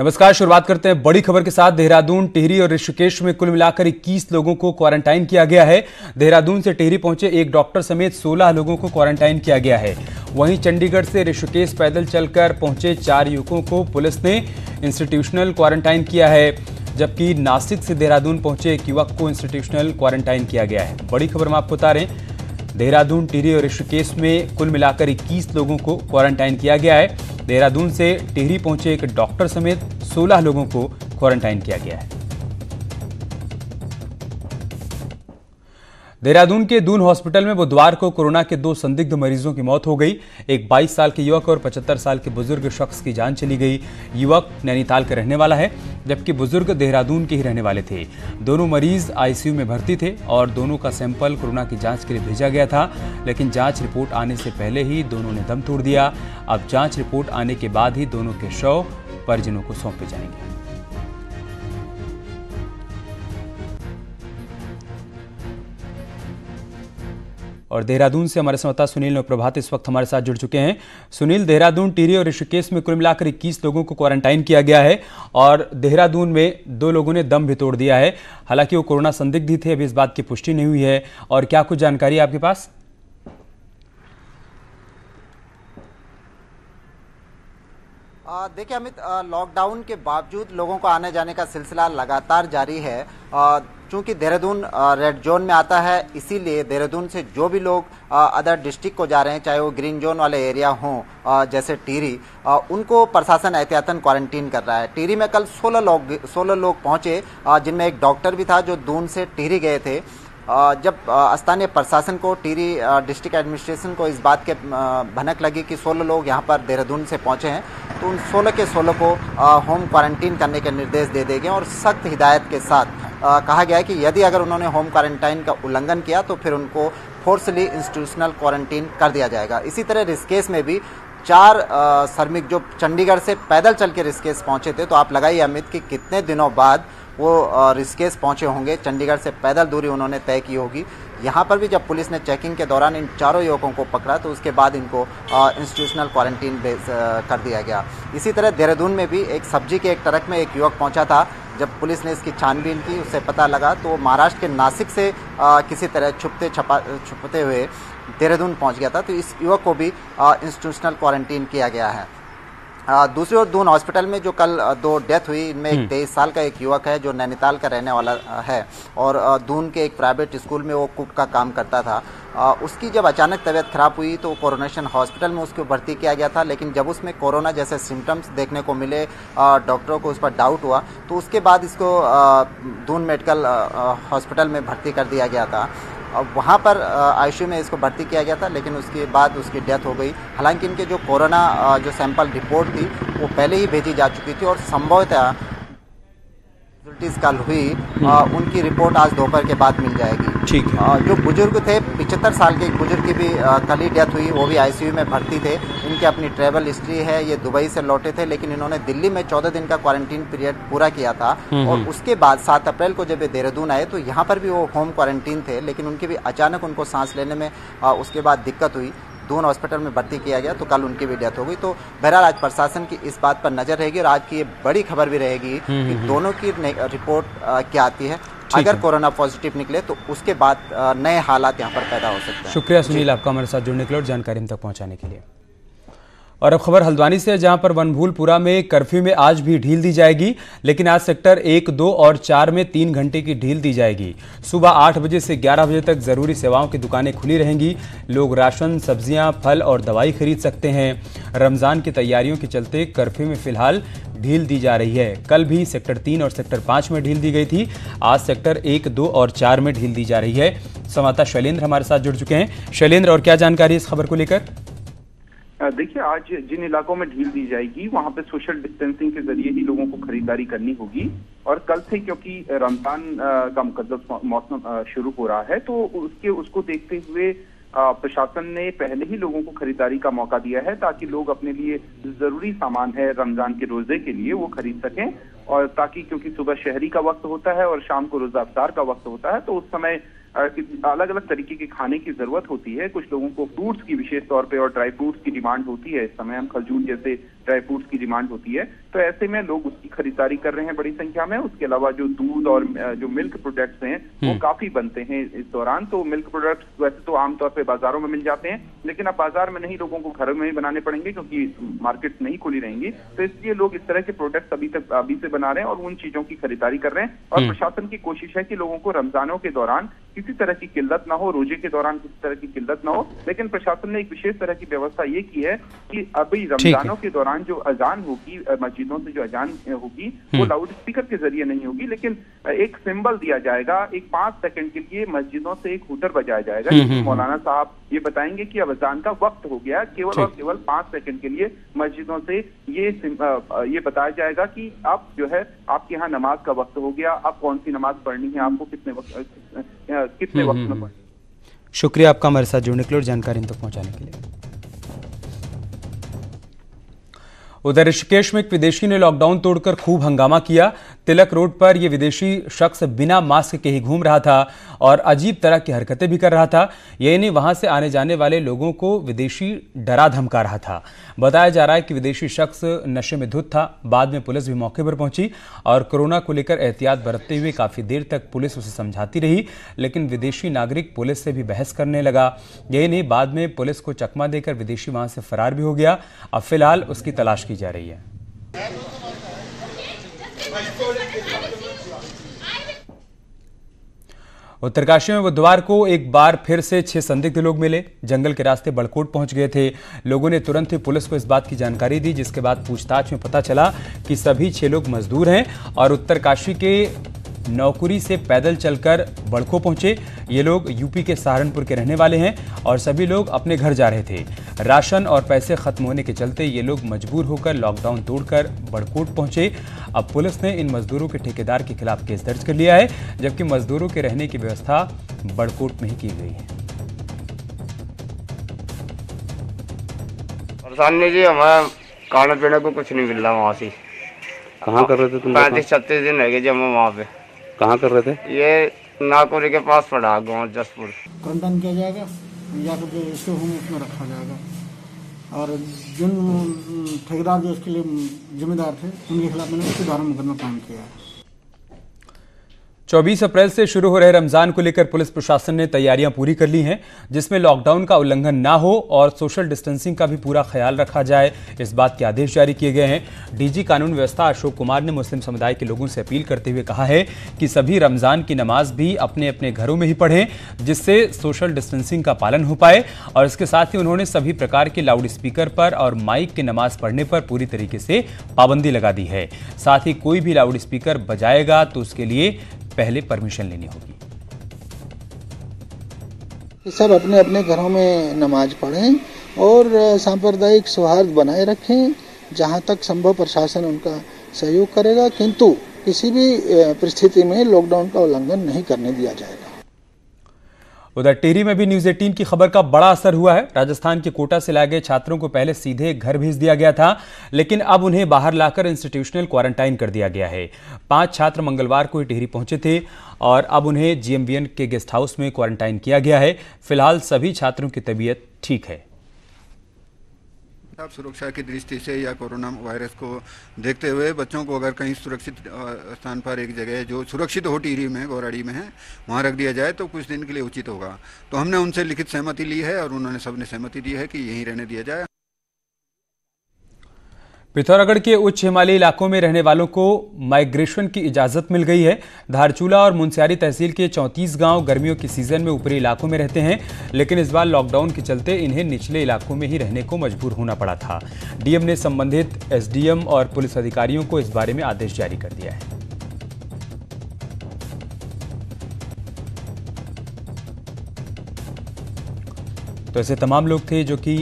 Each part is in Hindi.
नमस्कार। शुरुआत करते हैं बड़ी खबर के साथ। देहरादून, टिहरी और ऋषिकेश में कुल मिलाकर 21 लोगों को क्वारंटाइन किया गया है। देहरादून से टिहरी पहुंचे एक डॉक्टर समेत 16 लोगों को क्वारंटाइन किया गया है। वहीं चंडीगढ़ से ऋषिकेश पैदल चलकर पहुंचे 4 युवकों को पुलिस ने इंस्टीट्यूशनल क्वारंटाइन किया है, जबकि नासिक से देहरादून पहुंचे एक युवक को इंस्टीट्यूशनल क्वारंटाइन किया गया है। बड़ी खबर हम आपको बता रहे हैं, देहरादून, टिहरी और ऋषिकेश में कुल मिलाकर 21 लोगों को क्वारंटाइन किया गया है। देहरादून से टिहरी पहुंचे एक डॉक्टर समेत 16 लोगों को क्वारंटाइन किया गया है। देहरादून के दून हॉस्पिटल में बुधवार को कोरोना के 2 संदिग्ध मरीजों की मौत हो गई। एक 22 साल के युवक और 75 साल के बुजुर्ग शख्स की जान चली गई। युवक नैनीताल का रहने वाला है, जबकि बुजुर्ग देहरादून के ही रहने वाले थे। दोनों मरीज आईसीयू में भर्ती थे और दोनों का सैंपल कोरोना की जांच के लिए भेजा गया था, लेकिन जांच रिपोर्ट आने से पहले ही दोनों ने दम तोड़ दिया। अब जांच रिपोर्ट आने के बाद ही दोनों के शव परिजनों को सौंपे जाएंगे। और देहरादून से हमारे संवाददाता सुनील और प्रभात इस वक्त हमारे साथ जुड़ चुके हैं। सुनील, देहरादून, टिहरी और ऋषिकेश में कुल मिलाकर 21 लोगों को क्वारंटाइन किया गया है और देहरादून में 2 लोगों ने दम भी तोड़ दिया है। हालांकि वो कोरोना संदिग्ध ही थे, अभी इस बात की पुष्टि नहीं हुई है। और क्या कुछ जानकारी है आपके पास? देखिए अमित, लॉकडाउन के बावजूद लोगों को आने जाने का सिलसिला लगातार जारी है। चूंकि देहरादून रेड जोन में आता है, इसीलिए देहरादून से जो भी लोग अदर डिस्ट्रिक्ट को जा रहे हैं, चाहे वो ग्रीन जोन वाले एरिया हों जैसे टिहरी, उनको प्रशासन एहतियातन क्वारंटीन कर रहा है। टिहरी में कल 16 लोग पहुंचे, जिनमें एक डॉक्टर भी था जो दून से टिहरी गए थे। जब स्थानीय प्रशासन को, टिहरी डिस्ट्रिक्ट एडमिनिस्ट्रेशन को इस बात के भनक लगी कि 16 लोग यहाँ पर देहरादून से पहुँचे हैं, तो उन 16 के 16 को होम क्वारंटीन करने के निर्देश दे दिए गए और सख्त हिदायत के साथ कहा गया है कि यदि अगर उन्होंने होम क्वारंटाइन का उल्लंघन किया तो फिर उनको फोर्सली इंस्टीट्यूशनल क्वारंटीन कर दिया जाएगा। इसी तरह ऋषिकेश में भी 4 श्रमिक जो चंडीगढ़ से पैदल चल के ऋषिकेश पहुँचे थे, तो आप लगाइए अमित कि कितने दिनों बाद वो ऋषिकेश पहुंचे होंगे। चंडीगढ़ से पैदल दूरी उन्होंने तय की होगी। यहाँ पर भी जब पुलिस ने चेकिंग के दौरान इन 4 युवकों को पकड़ा तो उसके बाद इनको इंस्टीट्यूशनल क्वारंटीन कर दिया गया। इसी तरह देहरादून में भी एक सब्जी के एक ट्रक में एक युवक पहुंचा था। जब पुलिस ने इसकी छानबीन की, उससे पता लगा तो महाराष्ट्र के नासिक से किसी तरह छुपते हुए देहरादून पहुँच गया था। तो इस युवक को भी इंस्टीट्यूशनल क्वारंटीन किया गया है। दूसरी ओर दून हॉस्पिटल में जो कल 2 डेथ हुई, इनमें एक 23 साल का एक युवक है जो नैनीताल का रहने वाला है और दून के एक प्राइवेट स्कूल में वो कुक का काम करता था। उसकी जब अचानक तबीयत खराब हुई तो कोरोनेशन हॉस्पिटल में उसको भर्ती किया गया था, लेकिन जब उसमें कोरोना जैसे सिम्टम्स देखने को मिले, डॉक्टरों को उस पर डाउट हुआ, तो उसके बाद इसको दून मेडिकल हॉस्पिटल में भर्ती कर दिया गया था। वहाँ पर आईसीयू में इसको भर्ती किया गया था, लेकिन उसके बाद उसकी डेथ हो गई। हालांकि इनके जो कोरोना जो सैंपल रिपोर्ट थी वो पहले ही भेजी जा चुकी थी और संभवतः कल हुई, उनकी रिपोर्ट आज दोपहर के बाद मिल जाएगी। ठीक है। जो बुजुर्ग थे, 75 साल के एक बुजुर्ग की भी कल ही डेथ हुई, वो भी आईसीयू में भर्ती थे। इनकी अपनी ट्रैवल हिस्ट्री है, ये दुबई से लौटे थे, लेकिन इन्होंने दिल्ली में 14 दिन का क्वारंटीन पीरियड पूरा किया था और उसके बाद 7 अप्रैल को जब ये देहरादून आए तो यहाँ पर भी वो होम क्वारंटीन थे, लेकिन उनकी भी अचानक उनको सांस लेने में उसके बाद दिक्कत हुई, दून हॉस्पिटल में भर्ती किया गया, तो कल उनकी भी डेथ हो गई। तो बहरहाल आज प्रशासन की इस बात पर नजर रहेगी और आज की ये बड़ी खबर भी रहेगी कि दोनों की रिपोर्ट क्या आती है। अगर कोरोना पॉजिटिव निकले तो उसके बाद नए हालात यहाँ पर पैदा हो सकते हैं। शुक्रिया सुनील, आपका हमारे साथ जुड़ने के लिए और जानकारी हम तक पहुँचाने के लिए। और अब खबर हल्द्वानी से, जहां पर वनभूलपुरा में कर्फ्यू में आज भी ढील दी जाएगी, लेकिन आज सेक्टर 1, 2 और 4 में 3 घंटे की ढील दी जाएगी। सुबह 8 बजे से 11 बजे तक जरूरी सेवाओं की दुकानें खुली रहेंगी। लोग राशन, सब्जियां, फल और दवाई खरीद सकते हैं। रमजान की तैयारियों के चलते कर्फ्यू में फिलहाल ढील दी जा रही है। कल भी सेक्टर 3 और सेक्टर 5 में ढील दी गई थी। आज सेक्टर 1, 2 और 4 में ढील दी जा रही है। संवाददाता शैलेंद्र हमारे साथ जुड़ चुके हैं। शैलेंद्र, और क्या जानकारी इस खबर को लेकर? देखिए, आज जिन इलाकों में ढील दी जाएगी वहां पे सोशल डिस्टेंसिंग के जरिए ही लोगों को खरीदारी करनी होगी और कल से क्योंकि रमजान का मुकद्दस मौसम शुरू हो रहा है तो उसको देखते हुए प्रशासन ने पहले ही लोगों को खरीदारी का मौका दिया है ताकि लोग अपने लिए जरूरी सामान है रमजान के रोजे के लिए वो खरीद सकें। और ताकि क्योंकि सुबह शहरी का वक्त होता है और शाम को रोजा अफ्तार का वक्त होता है, तो उस समय अलग अलग तरीके के खाने की जरूरत होती है। कुछ लोगों को फ्रूट्स की विशेष तौर पे और ड्राई फ्रूट्स की डिमांड होती है। इस समय हम खजूर जैसे ड्राई फ्रूट्स की डिमांड होती है, तो ऐसे में लोग उसकी खरीदारी कर रहे हैं बड़ी संख्या में। उसके अलावा जो दूध और जो मिल्क प्रोडक्ट्स हैं वो काफी बनते हैं इस दौरान। तो मिल्क प्रोडक्ट्स वैसे तो आमतौर पे बाजारों में मिल जाते हैं, लेकिन अब बाजार में नहीं, लोगों को घरों में ही बनाने पड़ेंगे क्योंकि मार्केट नहीं खुली रहेंगी। तो इसलिए लोग इस तरह के प्रोडक्ट्स अभी से बना रहे हैं और उन चीजों की खरीदारी कर रहे हैं। और प्रशासन की कोशिश है कि लोगों को रमजानों के दौरान किसी तरह की किल्लत ना हो, रोजे के दौरान किसी तरह की किल्लत ना हो। लेकिन प्रशासन ने एक विशेष तरह की व्यवस्था ये की है कि अभी रमजानों के दौरान जो अजान होगी, मस्जिदों से जो अजान होगी वो लाउड स्पीकर के जरिए नहीं होगी, लेकिन एक सिंबल दिया जाएगा। एक 5 सेकंड के लिए मस्जिदों से एक हूटर बजाया जाएगा। मौलाना साहब ये बताएंगे कि अब अजान का वक्त हो गया, केवल और केवल 5 सेकंड के लिए मस्जिदों से ये बताया जाएगा कि अब जो है आपके यहाँ नमाज का वक्त हो गया, अब कौन सी नमाज पढ़नी है, आपको कितने वक्त में पढ़नी। शुक्रिया आपका हमारे साथ जुड़ने के लिए और जानकारी इन तक पहुंचाने के लिए। उधर ऋषिकेश में एक विदेशी ने लॉकडाउन तोड़कर खूब हंगामा किया। तिलक रोड पर यह विदेशी शख्स बिना मास्क के ही घूम रहा था और अजीब तरह की हरकतें भी कर रहा था। यही नहीं, वहां से आने जाने वाले लोगों को विदेशी डरा धमका रहा था। बताया जा रहा है कि विदेशी शख्स नशे में धुत था। बाद में पुलिस भी मौके पर पहुंची और कोरोना को लेकर एहतियात बरतते हुए काफी देर तक पुलिस उसे समझाती रही, लेकिन विदेशी नागरिक पुलिस से भी बहस करने लगा। यही नहीं, बाद में पुलिस को चकमा देकर विदेशी वहां से फरार भी हो गया। अब फिलहाल उसकी तलाश की जा रही है। उत्तरकाशी में बुधवार को एक बार फिर से 6 संदिग्ध लोग मिले। जंगल के रास्ते बड़कोट पहुंच गए थे। लोगों ने तुरंत ही पुलिस को इस बात की जानकारी दी, जिसके बाद पूछताछ में पता चला कि सभी 6 लोग मजदूर हैं और उत्तरकाशी के नौकुरी से पैदल चलकर बड़को पहुंचे। ये लोग यूपी के सहारनपुर के रहने वाले हैं और सभी लोग अपने घर जा रहे थे। राशन और पैसे खत्म होने के चलते ये लोग मजबूर होकर लॉकडाउन तोड़कर बड़कोट पहुंचे। अब पुलिस ने इन मजदूरों के ठेकेदार के खिलाफ केस दर्ज कर लिया है, जबकि मजदूरों के रहने की व्यवस्था बड़कोट में ही की गई है। परेशानी जी, हमें खाने पीने को कुछ नहीं मिल रहा वहाँ से। कहाँ कर रहे थे तुम? 35-36 दिन रह गए जब हम वहाँ पे। कहाँ कर रहे थे? ये नाकोरी के पास पड़ा गाँव जसपुर। क्वारंटाइन किया जाएगा या फिर जो स्टोर होम उसमें रखा जाएगा और जिन ठेकेदार जो इसके लिए जिम्मेदार थे उनके खिलाफ मैंने सुधार मुकदमा कायम किया है। 24 अप्रैल से शुरू हो रहे रमजान को लेकर पुलिस प्रशासन ने तैयारियां पूरी कर ली हैं, जिसमें लॉकडाउन का उल्लंघन ना हो और सोशल डिस्टेंसिंग का भी पूरा ख्याल रखा जाए, इस बात के आदेश जारी किए गए हैं। डीजी कानून व्यवस्था अशोक कुमार ने मुस्लिम समुदाय के लोगों से अपील करते हुए कहा है कि सभी रमजान की नमाज भी अपने अपने घरों में ही पढ़ें, जिससे सोशल डिस्टेंसिंग का पालन हो पाए। और इसके साथ ही उन्होंने सभी प्रकार के लाउड स्पीकर पर और माइक के नमाज पढ़ने पर पूरी तरीके से पाबंदी लगा दी है। साथ ही कोई भी लाउड स्पीकर बजाएगा तो उसके लिए पहले परमिशन लेनी होगी। सब अपने अपने घरों में नमाज पढ़ें और सांप्रदायिक सौहार्द बनाए रखें। जहां तक संभव प्रशासन उनका सहयोग करेगा, किंतु किसी भी परिस्थिति में लॉकडाउन का उल्लंघन नहीं करने दिया जाएगा। उधर टिहरी में भी न्यूज 18 की खबर का बड़ा असर हुआ है। राजस्थान के कोटा से लाए गए छात्रों को पहले सीधे घर भेज दिया गया था, लेकिन अब उन्हें बाहर लाकर इंस्टीट्यूशनल क्वारंटाइन कर दिया गया है। 5 छात्र मंगलवार को ही टिहरी पहुंचे थे और अब उन्हें जीएमवीएन के गेस्ट हाउस में क्वारंटाइन किया गया है। फिलहाल सभी छात्रों की तबीयत ठीक है। सुरक्षा की दृष्टि से या कोरोना वायरस को देखते हुए बच्चों को अगर कहीं सुरक्षित स्थान पर एक जगह जो सुरक्षित हो, टिहरी में गौराड़ी में है, वहाँ रख दिया जाए तो कुछ दिन के लिए उचित होगा। तो हमने उनसे लिखित सहमति ली है और उन्होंने सबने सहमति दी है कि यहीं रहने दिया जाए। पिथौरागढ़ के उच्च हिमालयी इलाकों में रहने वालों को माइग्रेशन की इजाजत मिल गई है। धारचूला और मुनस्यारी तहसील के 34 गांव गर्मियों की सीजन में ऊपरी इलाकों में रहते हैं, लेकिन इस बार लॉकडाउन के चलते इन्हें निचले इलाकों में ही रहने को मजबूर होना पड़ा था। डीएम ने संबंधित एसडीएम और पुलिस अधिकारियों को इस बारे में आदेश जारी कर दिया है। तो ऐसे तमाम लोग थे जो कि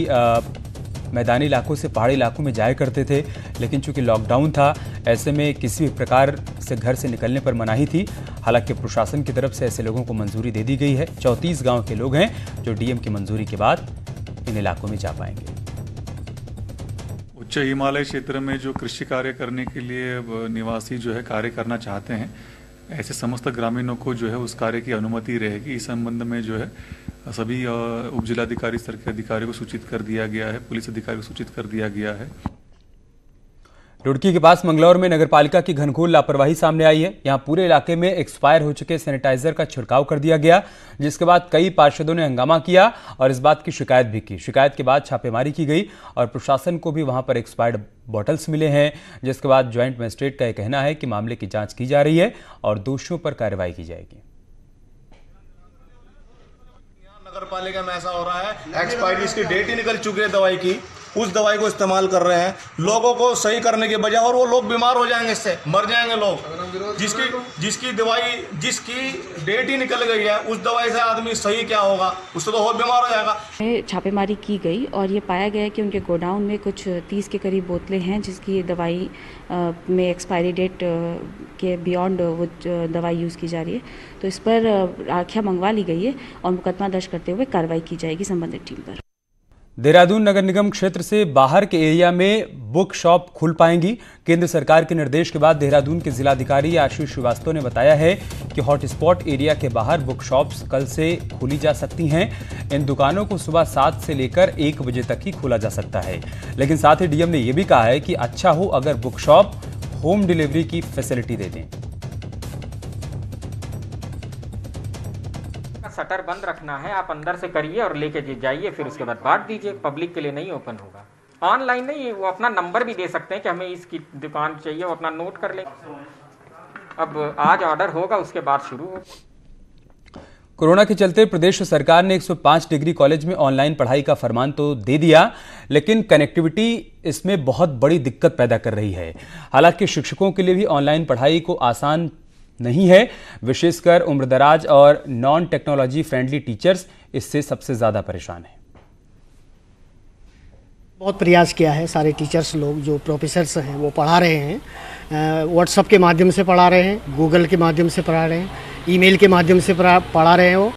मैदानी इलाकों से पहाड़ी इलाकों में जाया करते थे, लेकिन चूंकि लॉकडाउन था, ऐसे में किसी भी प्रकार से घर से निकलने पर मनाही थी। हालांकि प्रशासन की तरफ से ऐसे लोगों को मंजूरी दे दी गई है। 34 गांव के लोग हैं जो डीएम की मंजूरी के बाद इन इलाकों में जा पाएंगे। उच्च हिमालय क्षेत्र में जो कृषि कार्य करने के लिए निवासी जो है कार्य करना चाहते हैं, ऐसे समस्त ग्रामीणों को जो है उस कार्य की अनुमति रहेगी। इस संबंध में जो है सभी उप जिलाधिकारी स्तर के अधिकारियों को सूचित कर दिया गया है, पुलिस अधिकारी को सूचित कर दिया गया है। रुड़की के पास मंगलौर में नगरपालिका की घनघोर लापरवाही सामने आई है। यहां पूरे इलाके में एक्सपायर हो चुके सैनिटाइजर का छिड़काव कर दिया गया, जिसके बाद कई पार्षदों ने हंगामा किया और इस बात की शिकायत भी की। शिकायत के बाद छापेमारी की गई और प्रशासन को भी वहां पर एक्सपायर्ड बॉटल्स मिले हैं, जिसके बाद ज्वाइंट मजिस्ट्रेट का यह कहना है कि मामले की जांच की जा रही है और दोषियों पर कार्रवाई की जाएगी। नगरपालिका में ऐसा हो रहा है, एक्सपायरी इसकी डेट ही निकल चुकी है दवाई की, उस दवाई को इस्तेमाल कर रहे हैं लोगों को सही करने के बजाय, और वो लोग बीमार हो जाएंगे, इससे मर जाएंगे लोग। जिसकी दवाई जिसकी डेट ही निकल गई है, उस दवाई से आदमी सही क्या होगा, उससे तो और बीमार हो जाएगा। छापेमारी की गई और ये पाया गया कि उनके गोडाउन में कुछ 30 के करीब बोतलें हैं जिसकी दवाई में एक्सपायरी डेट के बियॉन्ड वो दवाई यूज़ की जा रही है। तो इस पर आख्या मंगवा ली गई है और मुकदमा दर्ज करते हुए कार्रवाई की जाएगी संबंधित टीम पर। देहरादून नगर निगम क्षेत्र से बाहर के एरिया में बुक शॉप खुल पाएंगी। केंद्र सरकार के निर्देश के बाद देहरादून के जिलाधिकारी आशीष श्रीवास्तव ने बताया है कि हॉटस्पॉट एरिया के बाहर बुक शॉप्स कल से खोली जा सकती हैं। इन दुकानों को सुबह 7 से लेकर 1 बजे तक ही खोला जा सकता है, लेकिन साथ ही डीएम ने यह भी कहा है कि अच्छा हो अगर बुक शॉप होम डिलीवरी की फैसिलिटी दे दें। शटर बंद रखना है, आप अंदर से करिए और लेके जाइए, फिर उसके बाद बांट दीजिए। पब्लिक के लिए नहीं ओपन होगा। ऑनलाइन नहीं, वो अपना नंबर भी दे सकते हैं कि हमें इसकी दुकान चाहिए, वो अपना नोट कर ले। अब आज ऑर्डर होगा, उसके बाद शुरू होगा। कोरोना के चलते प्रदेश सरकार ने 105 डिग्री कॉलेज में ऑनलाइन पढ़ाई का फरमान तो दे दिया, लेकिन कनेक्टिविटी इसमें बहुत बड़ी दिक्कत पैदा कर रही है। हालांकि शिक्षकों के लिए भी ऑनलाइन पढ़ाई को आसान नहीं है, विशेषकर उम्रदराज और नॉन टेक्नोलॉजी फ्रेंडली टीचर्स इससे सबसे ज्यादा परेशान हैं। बहुत प्रयास किया है, सारे टीचर्स लोग जो प्रोफेसर्स हैं वो पढ़ा रहे हैं, व्हाट्सएप के माध्यम से पढ़ा रहे हैं, गूगल के माध्यम से पढ़ा रहे हैं, ईमेल के माध्यम से पढ़ा रहे हैं। वो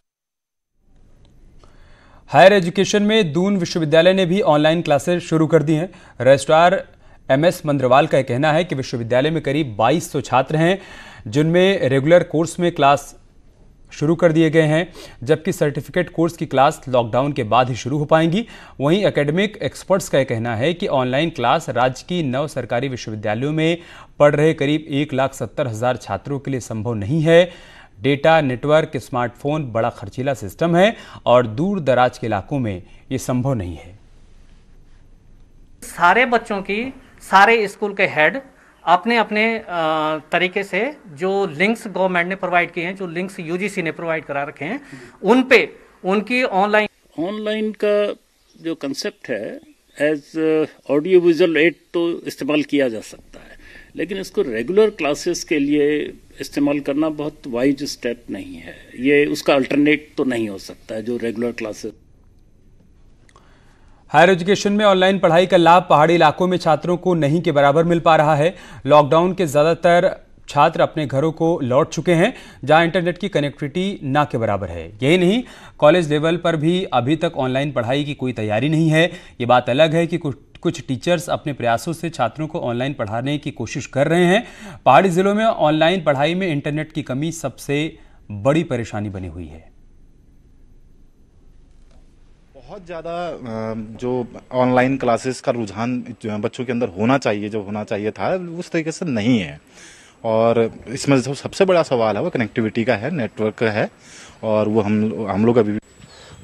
हायर एजुकेशन में दून विश्वविद्यालय ने भी ऑनलाइन क्लासेस शुरू कर दी हैं। रजिस्ट्रार MS मंद्रवाल का कहना है कि विश्वविद्यालय में करीब 2200 छात्र हैं, जिनमें रेगुलर कोर्स में क्लास शुरू कर दिए गए हैं, जबकि सर्टिफिकेट कोर्स की क्लास लॉकडाउन के बाद ही शुरू हो पाएंगी। वहीं एकेडमिक एक्सपर्ट्स का कहना है कि ऑनलाइन क्लास राज्य की 9 सरकारी विश्वविद्यालयों में पढ़ रहे करीब 1,70,000 छात्रों के लिए संभव नहीं है। डेटा नेटवर्क, स्मार्टफोन बड़ा खर्चीला सिस्टम है और दूर दराज के इलाकों में ये संभव नहीं है। सारे बच्चों की सारे स्कूल के हेड अपने अपने तरीके से जो लिंक्स गवर्नमेंट ने प्रोवाइड किए हैं, जो लिंक्स UGC ने प्रोवाइड करा रखे हैं, उन पे उनकी ऑनलाइन का जो कंसेप्ट है एज ऑडियो विजुअल एड तो इस्तेमाल किया जा सकता है, लेकिन इसको रेगुलर क्लासेस के लिए इस्तेमाल करना बहुत वाइज स्टेप नहीं है। ये उसका अल्टरनेट तो नहीं हो सकता है जो रेगुलर क्लासेस। हायर एजुकेशन में ऑनलाइन पढ़ाई का लाभ पहाड़ी इलाकों में छात्रों को नहीं के बराबर मिल पा रहा है। लॉकडाउन के ज्यादातर छात्र अपने घरों को लौट चुके हैं, जहां इंटरनेट की कनेक्टिविटी ना के बराबर है। यही नहीं, कॉलेज लेवल पर भी अभी तक ऑनलाइन पढ़ाई की कोई तैयारी नहीं है। ये बात अलग है कि कुछ टीचर्स अपने प्रयासों से छात्रों को ऑनलाइन पढ़ाने की कोशिश कर रहे हैं। पहाड़ी जिलों में ऑनलाइन पढ़ाई में इंटरनेट की कमी सबसे बड़ी परेशानी बनी हुई है। बहुत ज़्यादा जो ऑनलाइन क्लासेस का रुझान बच्चों के अंदर होना चाहिए, जो होना चाहिए था, उस तरीके से नहीं है। और इसमें जो सबसे बड़ा सवाल है वो कनेक्टिविटी का है, नेटवर्क का है, और वो हम लोग अभी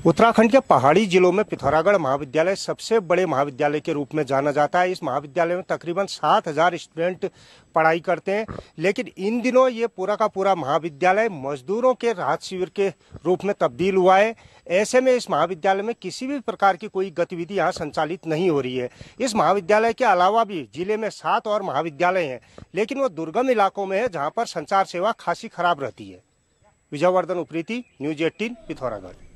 उत्तराखंड के पहाड़ी जिलों में पिथौरागढ़ महाविद्यालय सबसे बड़े महाविद्यालय के रूप में जाना जाता है। इस महाविद्यालय में तकरीबन 7,000 स्टूडेंट पढ़ाई करते हैं, लेकिन इन दिनों ये पूरा का पूरा महाविद्यालय मजदूरों के राहत शिविर के रूप में तब्दील हुआ है। ऐसे में इस महाविद्यालय में किसी भी प्रकार की कोई गतिविधि यहाँ संचालित नहीं हो रही है। इस महाविद्यालय के अलावा भी जिले में 7 और महाविद्यालय हैं, लेकिन वो दुर्गम इलाकों में है जहाँ पर संचार सेवा खासी खराब रहती है। Vijayavardhan Upreti, news 18, Pithoragarh.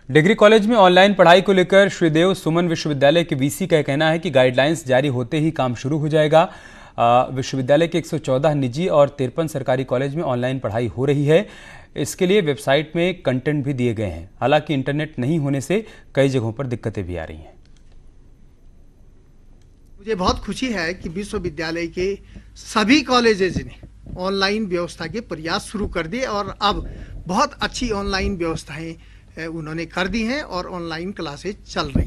Degree college में ऑनलाइन पढ़ाई को लेकर श्रीदेव सुमन विश्वविद्यालय के VC का कहना है कि गाइडलाइंस जारी होते ही काम शुरू हो जाएगा। विश्वविद्यालय के 114 निजी और 53 सरकारी कॉलेज में ऑनलाइन पढ़ाई हो रही है। इसके लिए वेबसाइट में कंटेंट भी दिए गए हैं। हालांकि इंटरनेट नहीं होने से कई जगहों पर दिक्कतें भी आ रही हैं। मुझे बहुत खुशी है कि विश्वविद्यालय के सभी कॉलेजेस ने ऑनलाइन व्यवस्था के प्रयास शुरू कर दिए और अब बहुत अच्छी ऑनलाइन व्यवस्थाएं उन्होंने कर दी हैं और ऑनलाइन क्लासेज चल रही।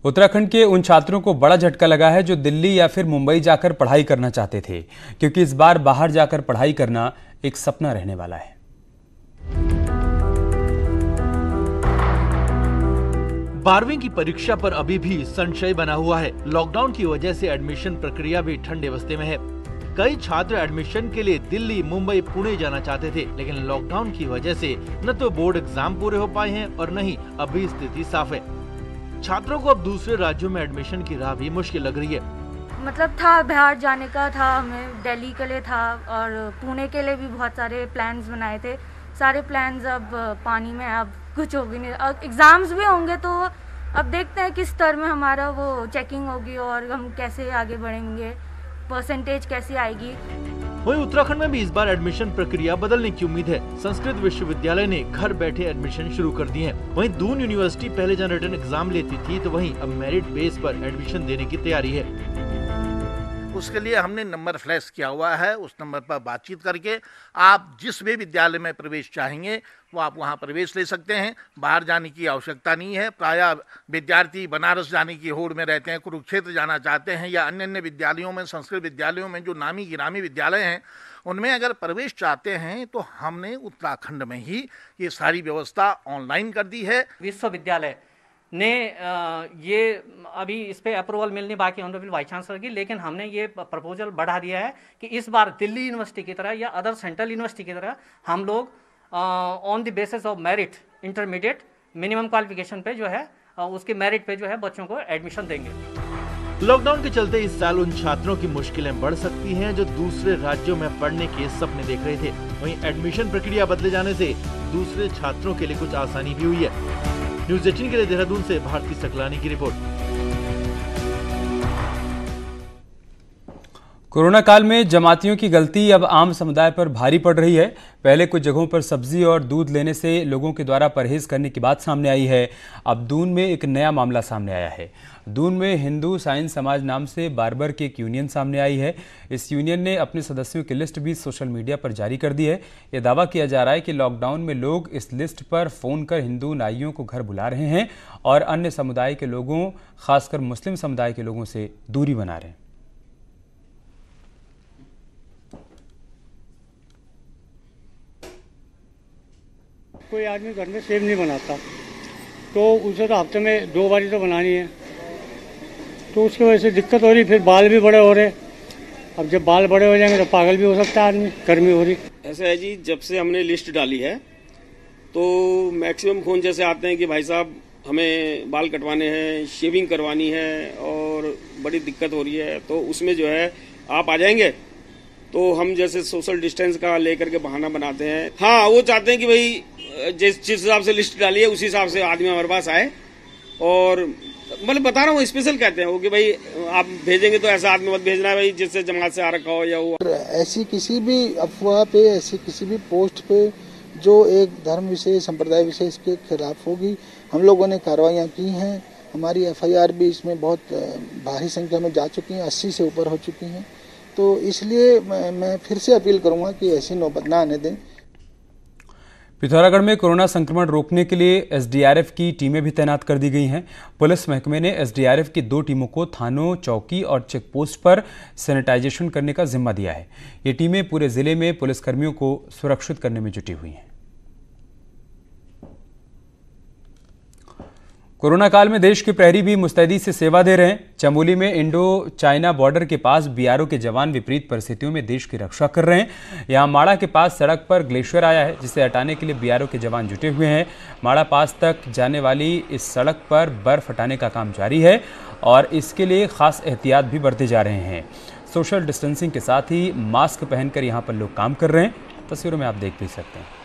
उत्तराखंड के उन छात्रों को बड़ा झटका लगा है जो दिल्ली या फिर मुंबई जाकर पढ़ाई करना चाहते थे, क्योंकि इस बार बाहर जाकर पढ़ाई करना एक सपना रहने वाला है। बारहवीं की परीक्षा पर अभी भी संशय बना हुआ है। लॉकडाउन की वजह से एडमिशन प्रक्रिया भी ठंडे बस्ते में है। कई छात्र एडमिशन के लिए दिल्ली, मुंबई, पुणे जाना चाहते थे, लेकिन लॉकडाउन की वजह से न तो बोर्ड एग्जाम पूरे हो पाए हैं और न ही अभी स्थिति साफ है। छात्रों को अब दूसरे राज्यों में एडमिशन की राह भी मुश्किल लग रही है। मतलब था बिहार जाने का था, हमें दिल्ली के लिए था और पुणे के लिए भी बहुत सारे प्लान्स बनाए थे। सारे प्लान्स अब पानी में, अब कुछ होगी नहीं। अब एग्जाम्स भी होंगे तो अब देखते हैं किस स्तर में हमारा वो चेकिंग होगी और हम कैसे आगे बढ़ेंगे, परसेंटेज कैसी आएगी। वहीं उत्तराखंड में भी इस बार एडमिशन प्रक्रिया बदलने की उम्मीद है। संस्कृत विश्वविद्यालय ने घर बैठे एडमिशन शुरू कर दिए हैं। वहीं दून यूनिवर्सिटी पहले जहाँ रिटन एग्जाम लेती थी, तो वहीं अब मेरिट बेस पर एडमिशन देने की तैयारी है। उसके लिए हमने नंबर फ्लैश किया हुआ है। उस नंबर पर बातचीत करके आप जिस भी विद्यालय में प्रवेश चाहेंगे वो आप वहां प्रवेश ले सकते हैं। बाहर जाने की आवश्यकता नहीं है। प्रायः विद्यार्थी बनारस जाने की होड़ में रहते हैं, कुरुक्षेत्र जाना चाहते हैं या अन्य अन्य विद्यालयों में, संस्कृत विद्यालयों में जो नामी गिरामी विद्यालय हैं उनमें अगर प्रवेश चाहते हैं तो हमने उत्तराखंड में ही ये सारी व्यवस्था ऑनलाइन कर दी है। विश्वविद्यालय ने ये अभी इस पे अप्रूवल मिलनी बाकी ऑनरेबल वाइस चांसलर की, लेकिन हमने ये प्रपोजल बढ़ा दिया है कि इस बार दिल्ली यूनिवर्सिटी की तरह या अदर सेंट्रल यूनिवर्सिटी की तरह हम लोग on the basis of merit intermediate minimum qualification पे जो है उसके मेरिट पे जो है बच्चों को एडमिशन देंगे। लॉकडाउन के चलते इस साल उन छात्रों की मुश्किलें बढ़ सकती हैं जो दूसरे राज्यों में पढ़ने के सपने देख रहे थे। वहीं एडमिशन प्रक्रिया बदले जाने से दूसरे छात्रों के लिए कुछ आसानी भी हुई है। न्यूज़ 18 के लिए देहरादून से भारती सकलानी की रिपोर्ट। कोरोना काल में जमातियों की गलती अब आम समुदाय पर भारी पड़ रही है। पहले कुछ जगहों पर सब्जी और दूध लेने से लोगों के द्वारा परहेज करने की बात सामने आई है। अब दून में एक नया मामला सामने आया है। दून में हिंदू साइंस समाज नाम से बार्बर की एक यूनियन सामने आई है। इस यूनियन ने अपने सदस्यों की लिस्ट भी सोशल मीडिया पर जारी कर दी है। यह दावा किया जा रहा है कि लॉकडाउन में लोग इस लिस्ट पर फोन कर हिंदू नाइयों को घर बुला रहे हैं और अन्य समुदाय के लोगों, खासकर मुस्लिम समुदाय के लोगों से दूरी बना रहे हैं। कोई आदमी घर में सेव नहीं बनाता तो उसे तो हफ्ते में 2 बार तो बनानी है, तो उसकी वजह से दिक्कत हो रही। फिर बाल भी बड़े हो रहे। अब जब बाल बड़े हो जाएंगे तो पागल भी हो सकता है आदमी, गर्मी हो रही। ऐसा है जी, जब से हमने लिस्ट डाली है तो मैक्सिमम फ़ोन जैसे आते हैं कि भाई साहब हमें बाल कटवाने हैं, शेविंग करवानी है और बड़ी दिक्कत हो रही है, तो उसमें जो है आप आ जाएंगे। तो हम जैसे सोशल डिस्टेंस का लेकर के बहाना बनाते हैं। हाँ, वो चाहते हैं कि भाई जिस हिसाब से लिस्ट डाली है उसी हिसाब से आदमी हमारे पास आए, और मतलब बता रहा हूँ स्पेशल कहते हैं वो कि भाई आप भेजेंगे तो ऐसा आदमी मत भेजना है भाई जिससे जमात से आ रखा हो या वो। ऐसी किसी भी अफवाह पे, ऐसी किसी भी पोस्ट पे जो एक धर्म विशेष, संप्रदाय विशेष के खिलाफ होगी, हम लोगों ने कार्रवाइयाँ की हैं। हमारी FIR भी इसमें बहुत भारी संख्या में जा चुकी हैं, 80 से ऊपर हो चुकी हैं। तो इसलिए मैं फिर से अपील करूँगा कि ऐसी नौबत ना आने दें। पिथौरागढ़ में कोरोना संक्रमण रोकने के लिए SDRF की टीमें भी तैनात कर दी गई हैं। पुलिस महकमे ने SDRF की 2 टीमों को थानों, चौकी और चेक पोस्ट पर सैनिटाइजेशन करने का जिम्मा दिया है। ये टीमें पूरे जिले में पुलिसकर्मियों को सुरक्षित करने में जुटी हुई हैं। कोरोना काल में देश के प्रहरी भी मुस्तैदी से सेवा दे रहे हैं। चमोली में इंडो चाइना बॉर्डर के पास BRO के जवान विपरीत परिस्थितियों में देश की रक्षा कर रहे हैं। यहां माड़ा के पास सड़क पर ग्लेशियर आया है, जिसे हटाने के लिए BRO के जवान जुटे हुए हैं। माड़ा पास तक जाने वाली इस सड़क पर बर्फ हटाने का काम जारी है और इसके लिए खास एहतियात भी बरते जा रहे हैं। सोशल डिस्टेंसिंग के साथ ही मास्क पहनकर यहाँ पर लोग काम कर रहे हैं। तस्वीरों में आप देख भी सकते हैं।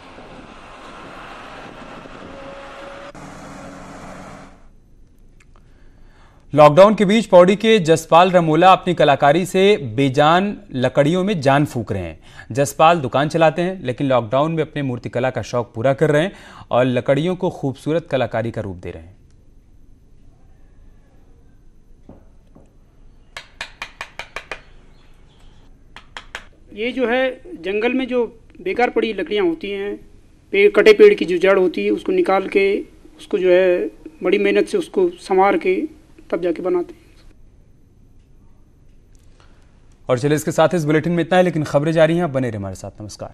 लॉकडाउन के बीच पौड़ी के जसपाल रमोला अपनी कलाकारी से बेजान लकड़ियों में जान फूंक रहे हैं। जसपाल दुकान चलाते हैं, लेकिन लॉकडाउन में अपने मूर्तिकला का शौक पूरा कर रहे हैं और लकड़ियों को खूबसूरत कलाकारी का रूप दे रहे हैं। ये जो है जंगल में जो बेकार पड़ी लकड़ियाँ होती हैं, पेड़ कटे पेड़ की जो जड़ होती है उसको निकाल के उसको जो है बड़ी मेहनत से उसको संवार के तब जाके बनाते हैं। और चलिए इसके साथ इस बुलेटिन में इतना है, लेकिन खबरें जारी हैं, बने रहिए हमारे साथ। नमस्कार।